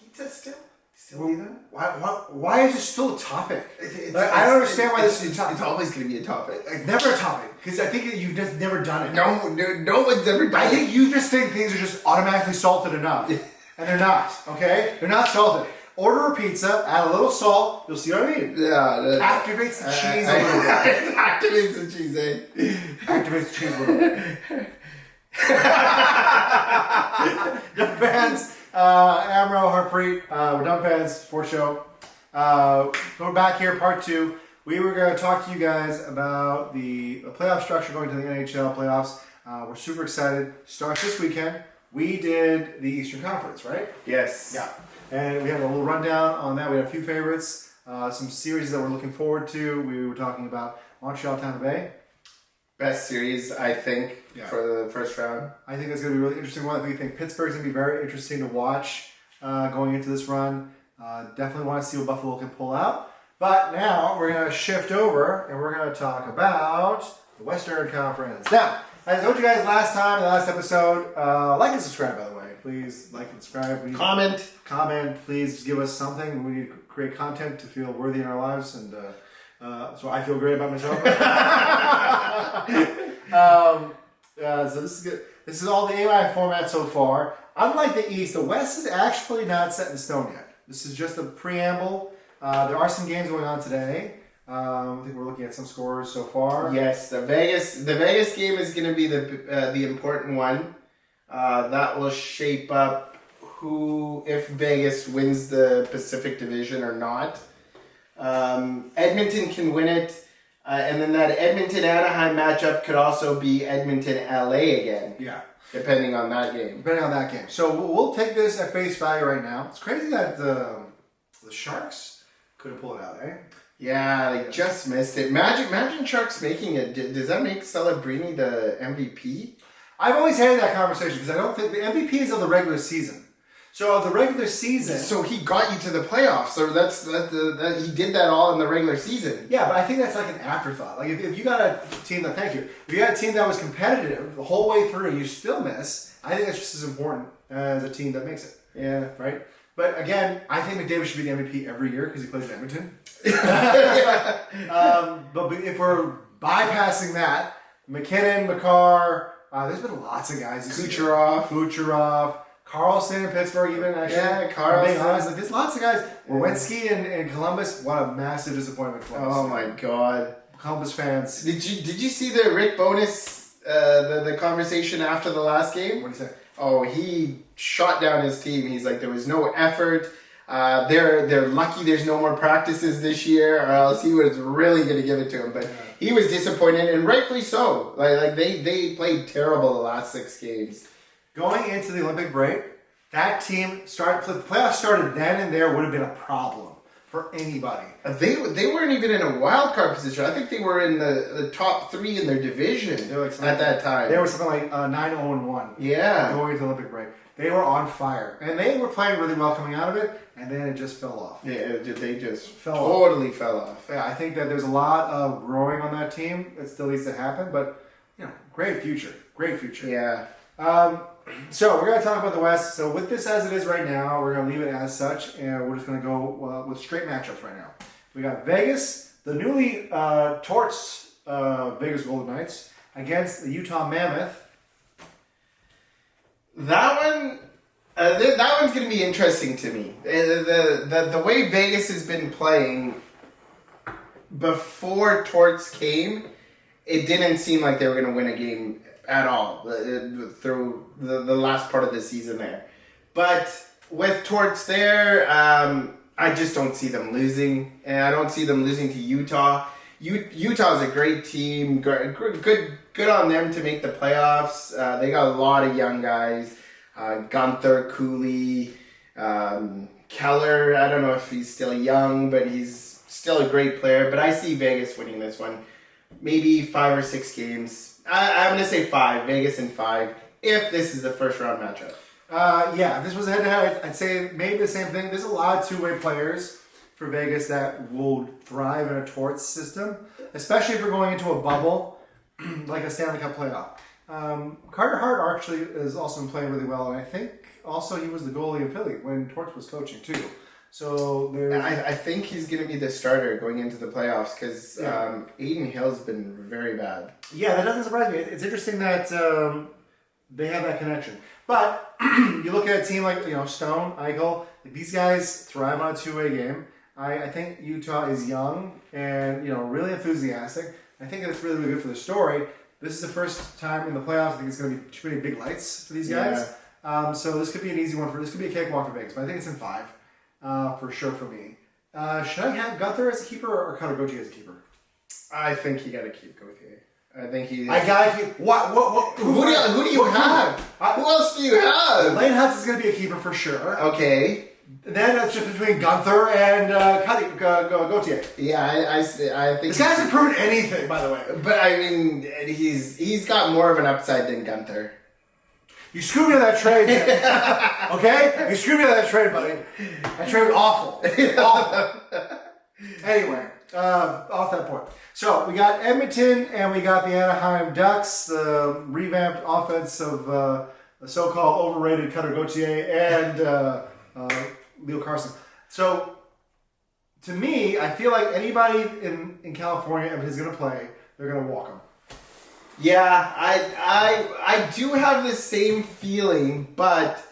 Pizza still? Still either? Why is it still a topic? I don't understand why this is a topic. It's always going to be a topic. It's never a topic. Because I think you've just never done it. No one's ever done it. I think you just think things are just automatically salted enough. And they're not, okay? They're not salted. Order a pizza, add a little salt, you'll see what I mean. Yeah. Activates the cheese a little bit. It activates the cheese, eh? Activates the cheese a little bit. Dumb fans, Amro, Harpreet, we're Dumb fans, for show. We're back here, part 2. We were going to talk to you guys about the playoff structure going to the NHL playoffs. We're super excited. Starts this weekend. We did the Eastern Conference, right? Yes. Yeah. And we had a little rundown on that. We had a few favorites, some series that we're looking forward to. We were talking about Montreal, Tampa Bay. Best series, I think, for the first round. I think that's going to be a really interesting one. I think Pittsburgh's going to be very interesting to watch going into this run. Definitely want to see what Buffalo can pull out. But now we're going to shift over and we're going to talk about the Western Conference. Now, as I told you guys last time, in the last episode, like and subscribe, by the way. Please like and subscribe. Comment. Please give us something. We need to create content to feel worthy in our lives, and so I feel great about myself. So this is good. This is all the AI format so far. Unlike the East, the West is actually not set in stone yet. This is just a preamble. There are some games going on today. I think we're looking at some scores so far. Yes, the Vegas game is going to be the important one. That will shape up if Vegas wins the Pacific Division or not. Edmonton can win it, and then that Edmonton-Anaheim matchup could also be Edmonton-LA again. Yeah. Depending on that game. So we'll take this at face value right now. It's crazy that the Sharks couldn't pull it out, eh? Yeah, they just missed it. Imagine Sharks making it. Does that make Celebrini the MVP? I've always had that conversation because I don't think the MVP is of the regular season. So of the regular season, so he got you to the playoffs. So he did that all in the regular season. Yeah, but I think that's like an afterthought. Like if you got a team that if you got a team that was competitive the whole way through, you still miss. I think that's just as important as a team that makes it. Yeah, right. But again, I think McDavid should be the MVP every year because he plays in Edmonton. But if we're bypassing that, McKinnon, Makar, there's been lots of guys. Kucherov, Carlson in Pittsburgh, even actually. Yeah, Carlson. Being honest, there's lots of guys. Werenski in Columbus. What a massive disappointment for us. Oh my God, Columbus fans. Did you see the Rick Bowness the conversation after the last game? What did he say? Oh, he shot down his team. He's like, there was no effort. They're lucky there's no more practices this year, or else he was really going to give it to him. But he was disappointed, and rightfully so. Like they played terrible the last 6 games. Going into the Olympic break, that team the playoffs started then and there would have been a problem for anybody. They weren't even in a wild card position. I think they were in the top 3 in their division at that time. They were something like 9-0-1. Yeah, going into the Olympic break. They were on fire, and they were playing really well coming out of it, and then it just fell off. Yeah, they just fell off. Yeah, I think that there's a lot of growing on that team. It still needs to happen, but great future. Yeah. So we're going to talk about the West. So with this as it is right now, we're going to leave it as such, and we're just going to go with straight matchups right now. We got Vegas, the newly torched Vegas Golden Knights, against the Utah Mammoth. That one's going to be interesting to me. The way Vegas has been playing before Torts came, it didn't seem like they were going to win a game at all through the last part of the season there. But with Torts there, I just don't see them losing. And I don't see them losing to Utah. Utah's a great team. Good on them to make the playoffs. They got a lot of young guys. Gunther, Cooley, Keller. I don't know if he's still young, but he's still a great player. But I see Vegas winning this one. Maybe 5 or 6 games. I'm going to say 5. Vegas in 5. If this is the first round matchup. If this was a head-to-head, I'd say maybe the same thing. There's a lot of two-way players for Vegas that will thrive in a torts system, especially if we're going into a bubble like a Stanley Cup playoff. Carter Hart actually has also been playing really well, and I think also he was the goalie in Philly when Torts was coaching too. So there's... I think he's going to be the starter going into the playoffs because Aiden Hill's been very bad. Yeah, that doesn't surprise me. It's interesting that they have that connection. But you look at a team like Stone, Eichel, like these guys thrive on a two-way game. I think Utah is young and really enthusiastic. I think that's really, really good for the story. This is the first time in the playoffs. I think it's going to be too many big lights for these guys. Yeah. So this could be an easy one this could be a cakewalk for Vegas, but I think it's in 5 for sure for me. Should I have Gunther as a keeper or Cutter Gauthier as a keeper? I think you got to keep Gauthier. I think he. I gotta keep. What? Who do you have? Who else do you have? Lane Hutz is going to be a keeper for sure. Okay. Then it's just between Gunther and Gauthier. Yeah, I think this guy hasn't proven anything, by the way. But I mean, he's got more of an upside than Gunther. You screwed me on that trade, okay? You screwed me on that trade, buddy. That trade was awful. Awful. Anyway, off that point. So we got Edmonton and we got the Anaheim Ducks, the revamped offense of the so-called overrated Cutter Gauthier and Leo Carlsson. So to me, I feel like anybody in California is going to play, they're going to walk them. Yeah, I do have the same feeling, but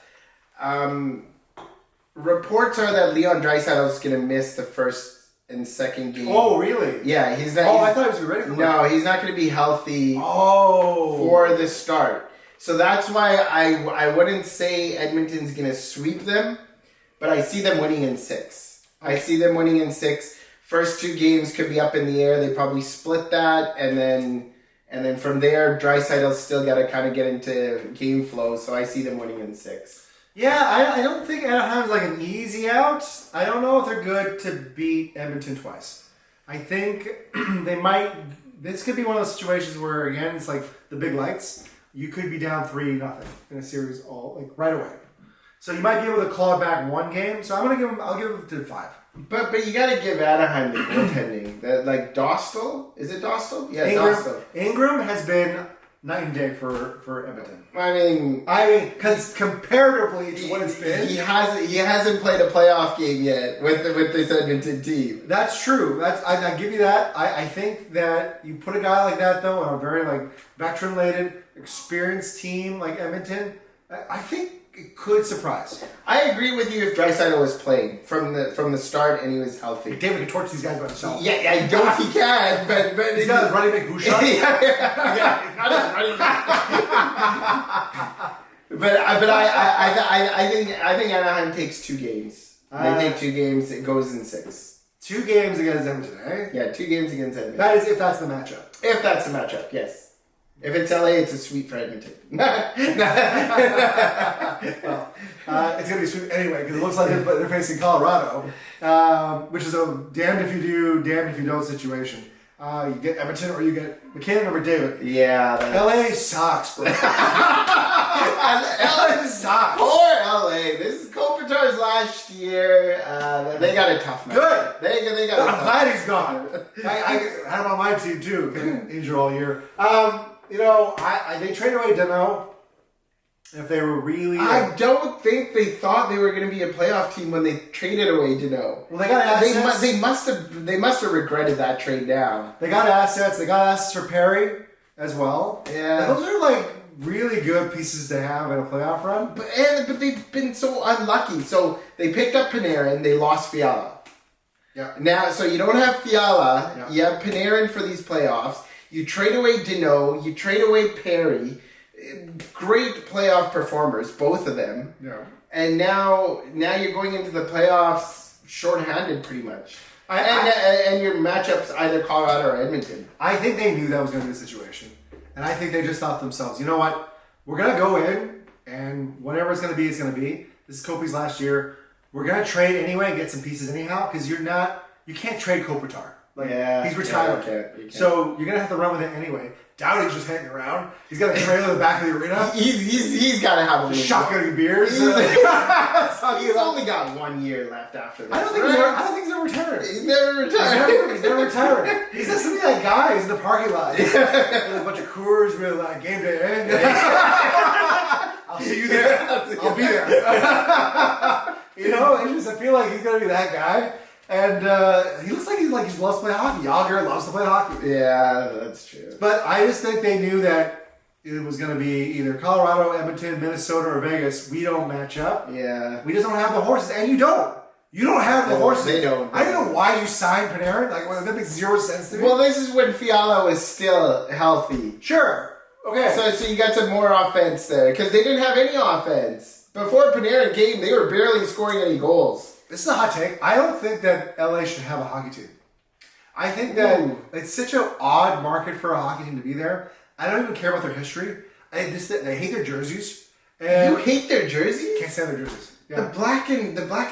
reports are that Leon Draisaitl is going to miss the first and second game. Oh, really? Yeah, he's not. I thought he was ready for No, he's not going to be healthy for the start. So that's why I wouldn't say Edmonton's going to sweep them, but I see them winning in 6. Okay. I see them winning in 6. First 2 games could be up in the air. They probably split that, and then from there, Draisaitl's still got to kind of get into game flow. So I see them winning in 6. Yeah, I don't think Anaheim's like an easy out. I don't know if they're good to beat Edmonton twice. I think they might. This could be one of those situations where again it's like the big lights. You could be down 3-0 in a series right away. So you might be able to claw back 1 game. So I'll give them to 5. But you got to give Anaheim the goaltending. Like Dostal, is it Dostal? Yeah, Dostal. Ingram has been night and day for Edmonton. I mean, because comparatively to what it's been, he hasn't played a playoff game yet with this Edmonton team. That's true. I give you that. I think that you put a guy like that though on a very veteran-laden, experienced team like Edmonton. I think it could surprise. I agree with you if Draisaitl was playing from the start and he was healthy. David can torch these guys by himself. Yeah, I don't he can, but he's got his running back Bouchard. yeah, not his running back. but I think Anaheim takes 2 games. They take 2 games. It goes in 6. 2 games against Edmonton, eh? Yeah, 2 games against Edmonton. That is if that's the matchup. If that's the matchup, yes. If it's LA, it's a sweep for Edmonton. Well, it's going to be sweep anyway because it looks like they're facing Colorado, which is a damned if you do, damned if you don't situation. You get Edmonton or you get McKinnon or McDavid. Yeah. LA sucks, bro. LA sucks. Poor LA. This is Kopitar's last year. They got a tough match. Good. They got I'm glad he's gone. I had him on my team too. Been injured all year. They traded away Danault. If they were really... I don't think they thought they were going to be a playoff team when they traded away Danault. Well, they got assets. They must have regretted that trade down. They got assets. They got assets for Perry as well. Yeah. Those are really good pieces to have in a playoff run. But they've been so unlucky. So they picked up Panarin. They lost Fiala. Yeah. Now, so you don't have Fiala. Yeah. You have Panarin for these playoffs. You trade away Danault. You trade away Perry. Great playoff performers, both of them. Yeah. And now you're going into the playoffs shorthanded pretty much. And your matchups either Colorado or Edmonton. I think they knew that was going to be the situation. And I think they just thought to themselves, you know what? We're going to go in and whatever it's going to be, it's going to be. This is Kopi's last year. We're going to trade anyway and get some pieces anyhow because you can't trade Kopitar. Like Yeah, he's retired. you can't. So you're gonna have to run with it anyway. Dowdy's just hanging around. He's got a trailer in the back of the arena. He's got to have a Just win. shotgunning beers. He's only got 1 year left after this. I don't think he's ever retired. He's never retired. He's never retired. He's just to be like guys in the parking lot with a bunch of Coors with like game day. I'll see you there. I'll be there. You know, I feel like he's gonna be that guy. And he looks like he just loves to play hockey. Yager loves to play hockey. Yeah, that's true. But I just think they knew that it was going to be either Colorado, Edmonton, Minnesota, or Vegas. We don't match up. Yeah. We just don't have the horses. And you don't. You don't have the horses. They don't. I don't know why you signed Panarin. Like, well, that makes zero sense to me. Well, this is when Fiala was still healthy. Sure. Okay. So you got some more offense there. Because they didn't have any offense. Before Panarin came, they were barely scoring any goals. This is a hot take. I don't think that LA should have a hockey team. I think that it's such an odd market for a hockey team to be there. I don't even care about their history. I hate their jerseys. And You hate their jerseys? can't stand their jerseys. Yeah. The black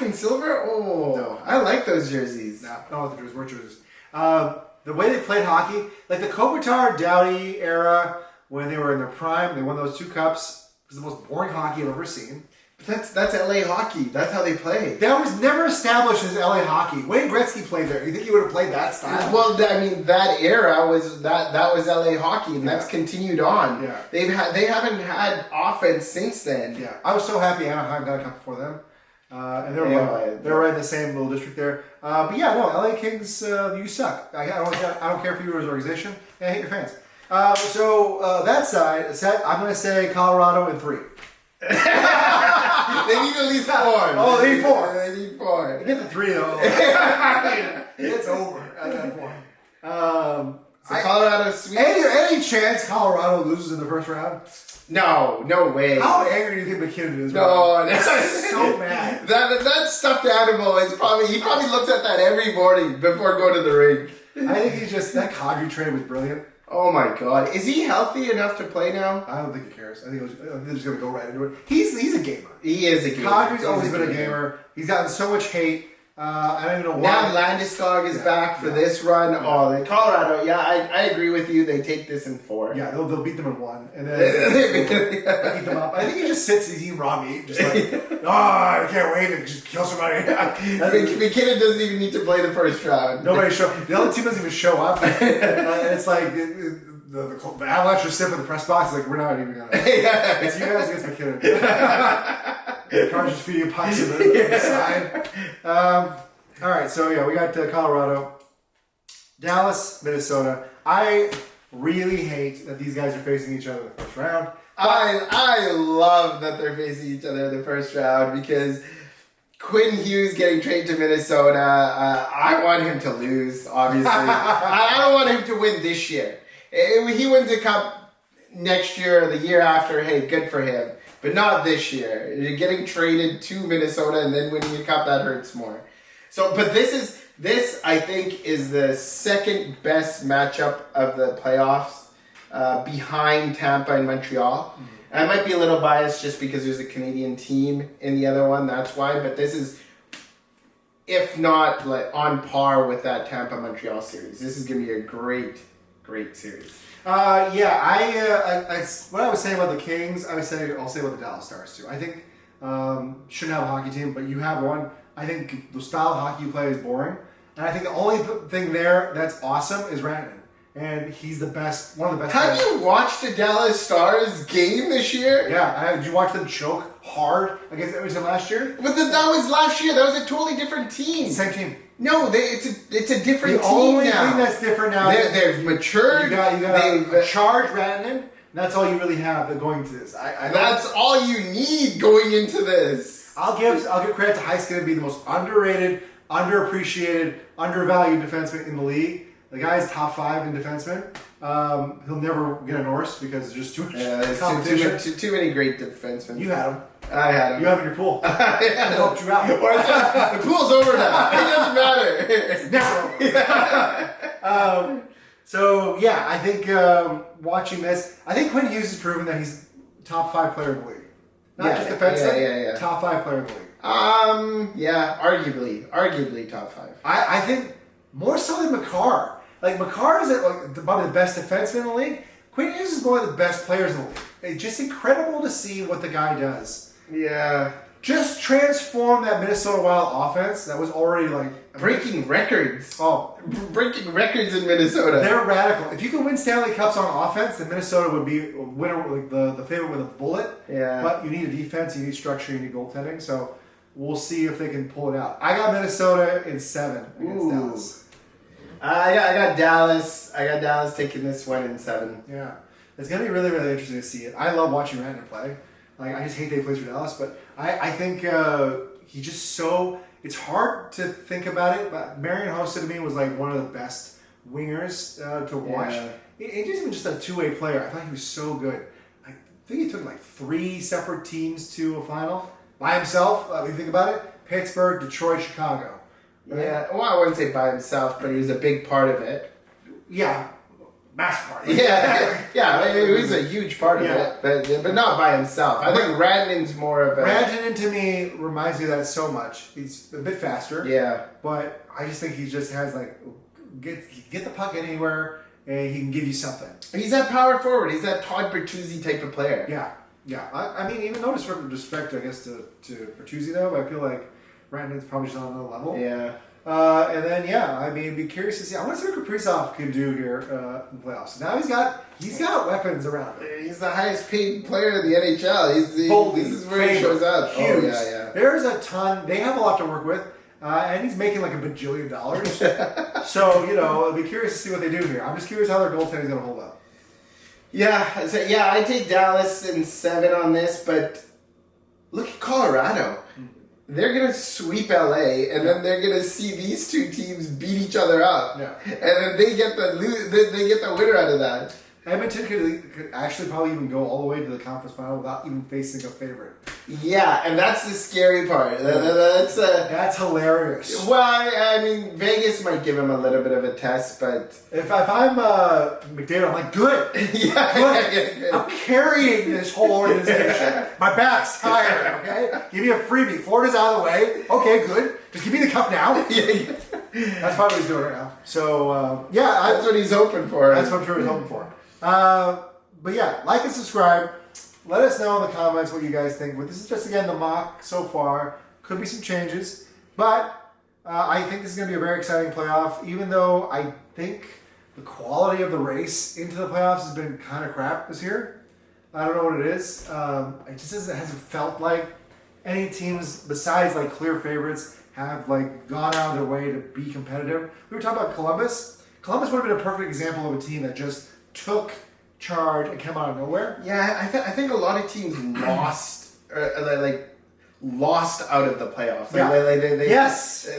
and silver? Oh, No. I like those jerseys. No, not the jerseys. We're jerseys. The way they played hockey, like the Kopitar Doughty era, when they were in their prime, they won those 2 cups. It was the most boring hockey I've ever seen. But that's LA hockey. That's how they play. That was never established as LA hockey. Wayne Gretzky played there. You think he would have played that style? Well, I mean, that era was that was LA hockey, and that's continued on. Yeah. They haven't had offense since then. Yeah, I was so happy Anaheim got a cup before them, and they were Yeah, they were right in the same little district there. But yeah, no, LA Kings, you suck. I don't care for you as an organization. And I hate your fans. That side set, I'm going to say Colorado in 3. They need at least 4. Oh, they need 4. They need 4. Get the 3 though. It's over at that point. So Colorado sweeps. Any chance Colorado loses in the first round? No way. How angry do you think McKinnon is? No, That's so mad. That stuffed animal is he probably looks at that every morning before going to the rink. I think that Kadri trade was brilliant. Oh my God, is he healthy enough to play now? I don't think he cares. I think they're just going to go right into it. He's a gamer. He is a gamer. Kadri's always been a gamer. He's gotten so much hate. I don't even know Now why. Landeskog is back for this run. Yeah. Oh, the Colorado. Yeah, I agree with you. They take this in 4. Yeah, they'll beat them in 1, and then beat them up. I think he just sits, he's eating raw meat, just like, I can't wait to just kill somebody. McKinnon doesn't even need to play the first round. The other team doesn't even show up. It's like the Avalanche are sitting in the press box. Like, we're not even gonna. It's you guys against McKinnon. Car's just feeding you pucks on the side. All right, so yeah, we got Colorado, Dallas, Minnesota. I really hate that these guys are facing each other in the first round. I love that they're facing each other in the first round because Quinn Hughes getting traded to Minnesota. I want him to lose, obviously. I don't want him to win this year. If he wins a cup next year or the year after, hey, good for him. But not this year. You're getting traded to Minnesota and then winning a cup, that hurts more. So, but this I think is the second best matchup of the playoffs behind Tampa and Montreal. Mm-hmm. And I might be a little biased just because there's a Canadian team in the other one, that's why. But this is, if not like on par with that Tampa-Montreal series. This is going to be a great series. What I was saying about the Kings, I'll say about the Dallas Stars too. I think shouldn't have a hockey team, but you have one. I think the style of hockey you play is boring, and I think the only thing there that's awesome is Rantanen, and he's the best, one of the best. Have you watched the Dallas Stars game this year? Yeah, did you watch them choke hard against Edmonton last year? But that was last year. That was a totally different team. Same team. No, it's a different the team now. The only thing that's different now, they've matured. You got a charged Rantanen. That's all you really have going to this. That's all you need going into this. I'll give credit to Heiskanen to be the most underrated, underappreciated, undervalued defenseman in the league. The guy's top 5 in defensemen. He'll never get a Norris because there's just too much competition. Too many great defensemen. You had him. I had him. You have him in your pool. I helped you out. The pool's over now. It doesn't matter. It's never over. So yeah, I think watching this, I think Quinn Hughes has proven that he's top 5 player in the league. Not just defenseman. Yeah. Top 5 player in the league. Arguably top 5. I think more so than Makar. Like, Makar is probably the best defenseman in the league. Quinn Hughes is one of the best players in the league. It's just incredible to see what the guy does. Yeah. Just transform that Minnesota Wild offense that was already like breaking records. Oh, breaking records in Minnesota. They're radical. If you can win Stanley Cups on offense, then Minnesota would be a winner, like the favorite with a bullet. Yeah. But you need a defense, you need structure, you need goaltending. So we'll see if they can pull it out. I got Minnesota in 7 against Dallas. I got Dallas. I got Dallas taking this one in 7. Yeah. It's going to be really, really interesting to see it. I love watching Rantanen play. Like, I just hate that he plays for Dallas, but I think he just so... It's hard to think about it, but Marian Hossa to me was like one of the best wingers to watch. Yeah. He's even just a two-way player. I thought he was so good. I think he took like 3 separate teams to a final by himself. If you think about it, Pittsburgh, Detroit, Chicago. Right? Yeah, well, I wouldn't say by himself, but he was a big part of it. Yeah, massive part. Yeah, he was a huge part of it, but not by himself. I think Rantanen's more of a... Rantanen to me reminds me of that so much. He's a bit faster. Yeah. But I just think he just has like, get the puck anywhere and he can give you something. He's that power forward. He's that Todd Bertuzzi type of player. Yeah. I mean, even though disrespect, I guess, to Bertuzzi though, but I feel like Rantanen's probably just on another level. Yeah. And then I mean, be curious to see. I want to see what Kaprizov can do here in the playoffs. Now he's got weapons around him. He's the highest paid player in the NHL. This is where he shows up. Huge. Oh yeah. There's a ton. They have a lot to work with, and he's making like $1 bajillion. So I'll be curious to see what they do here. I'm just curious how their goaltending is going to hold up. Yeah. I take Dallas in 7 on this, but look at Colorado. They're going to sweep LA, and then they're going to see these two teams beat each other up. Yeah. And then they get the winner out of that. Edmonton could actually probably even go all the way to the conference final without even facing a favorite. Yeah, and that's the scary part. That's hilarious. Well, I mean, Vegas might give him a little bit of a test, but... If I'm McDavid, I'm like, good. Good. I'm carrying this whole organization. My back's tired, okay? Give me a freebie. Florida's out of the way. Okay, good. Just give me the cup now. That's probably what he's doing right now. So, that's what he's hoping for. That's what I'm sure he's hoping for. But yeah, like and subscribe. Let us know in the comments what you guys think. But this is just, again, the mock so far. Could be some changes. But I think this is going to be a very exciting playoff, even though I think the quality of the race into the playoffs has been kind of crap this year. I don't know what it is. It just hasn't felt like any teams besides like clear favorites have like gone out of their way to be competitive. We were talking about Columbus. Columbus would have been a perfect example of a team that just took charge and came out of nowhere. Yeah, I think a lot of teams lost out of the playoffs. Yes.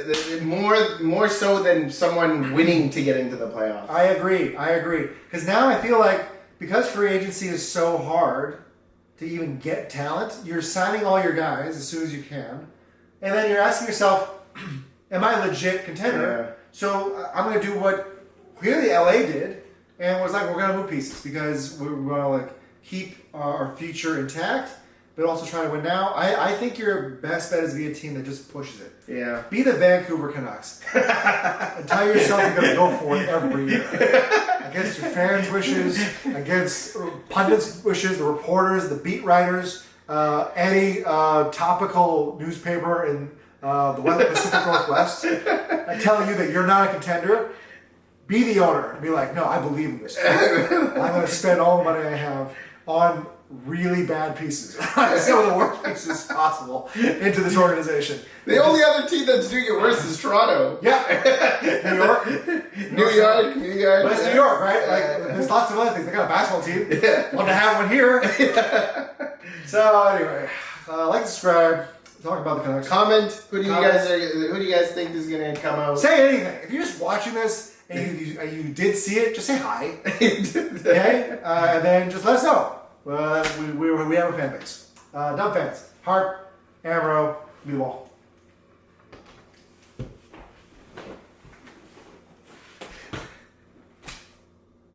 More so than someone winning to get into the playoffs. I agree. Because now I feel like because free agency is so hard to even get talent, you're signing all your guys as soon as you can, and then you're asking yourself, "Am I a legit contender?" Yeah. So I'm going to do what clearly LA did, and was like, we're going to move pieces because we're going to like keep our future intact, but also try to win now. I think your best bet is to be a team that just pushes it. Yeah. Be the Vancouver Canucks. And tell yourself you're going to go for it every year. Against your fans' wishes, against pundits' wishes, the reporters, the beat writers, any topical newspaper in the Pacific Northwest telling you that you're not a contender. Be the owner and be like, no, I believe in this. I'm going to spend all the money I have on really bad pieces. Some of the worst pieces possible into this organization. The only other team that's doing it worse is Toronto. Yeah. New York. New York. But it's New York, right? Like, there's lots of other things. They got a basketball team. Yeah. Want to have one here. So anyway, like, subscribe. Talk about the Canucks. Comment. Who do you guys think is going to come out? Say anything. If you're just watching this and you did see it, just say hi. Okay? And then just let us know. We have a fan base. Dumb fans. Hart, Amro, we all.